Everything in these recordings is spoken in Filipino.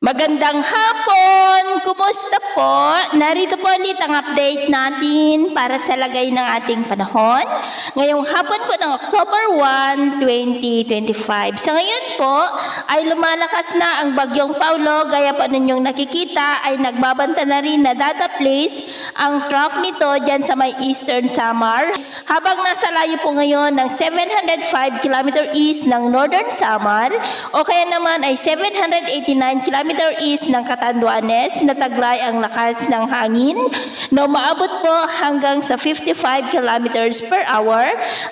Magandang hapon! Kumusta po? Narito po ulit ang update natin para sa lagay ng ating panahon. Ngayong hapon po ng October 1, 2025. Sa ngayon po ay lumalakas na ang bagyong Paulo. Gaya po ninyong nakikita ay nagbabanta na rin na data place ang trough nito dyan sa may Eastern Samar. Habang nasa layo po ngayon ng 705 km east ng Northern Samar o kaya naman ay 789 km east ng Catanduanes na taglay ang lakas ng hangin na umaabot po hanggang sa 55 kilometers per hour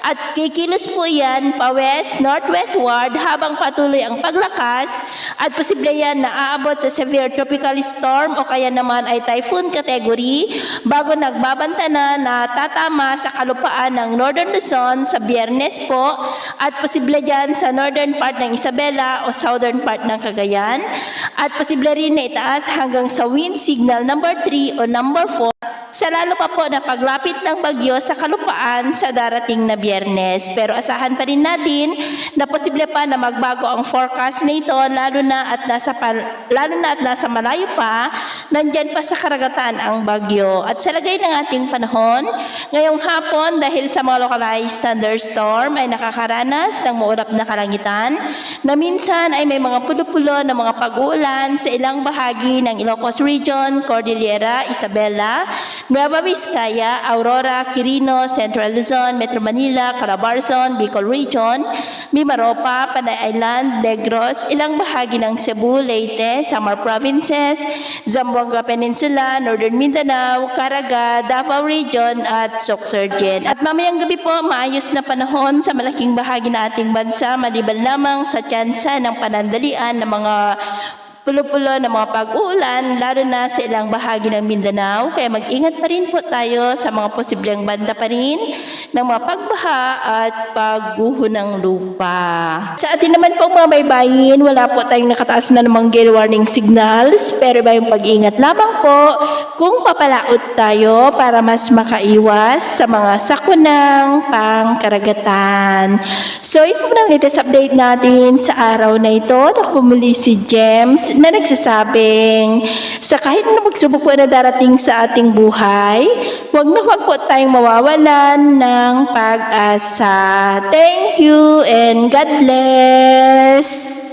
at kikilos po yan pa west, northwestward habang patuloy ang paglakas at posible yan na aabot sa severe tropical storm o kaya naman ay typhoon category bago nagbabanta na tatama sa kalupaan ng Northern Luzon sa Biyernes po at posible dyan sa northern part ng Isabela o southern part ng Cagayan at posible rin na itaas hanggang sa wind signal number 3 o number 4 sa lalo pa po na paglapit ng bagyo sa kalupaan sa darating na Biyernes. Pero asahan pa rin natin na posible pa na magbago ang forecast nito lalo na at nasa malayo pa, nandyan pa sa karagatan ang bagyo. At sa lagay ng ating panahon, ngayong hapon dahil sa mga localized thunderstorm ay nakakaranas ng maulap na kalangitan na minsan ay may mga pulo-pulo na mga pag-uulan sa ilang bahagi ng Ilocos Region, Cordillera, Isabela, Nueva Vizcaya, Aurora, Quirino, Central Luzon, Metro Manila, Calabarzon, Bicol Region, Mimaropa, Panay Island, Negros, ilang bahagi ng Cebu, Leyte, Samar Provinces, Zamboanga Peninsula, Northern Mindanao, Caraga, Davao Region at Sorsogon. At mamayang gabi po, maayos na panahon sa malaking bahagi ng ating bansa, maliban lamang sa tsansa ng panandalian ng mga pulo-pulo na mga pag-uulan, lalo na sa ilang bahagi ng Mindanao. Kaya mag-ingat pa rin po tayo sa mga posibleng banta pa rin ng mga pagbaha at pagguho ng lupa. Sa atin naman po mga baybayin, wala po tayong nakataas na namang gale warning signals, pero iba yung pag-ingat lamang po kung papalaot tayo para mas makaiwas sa mga sakunang pangkaragatan. So ito po ang latest update natin sa araw na ito. Ako muli si James na nagsasabing sa kahit na magsubok po na darating sa ating buhay, huwag po tayong mawawalan ng pag-asa. Thank you and God bless!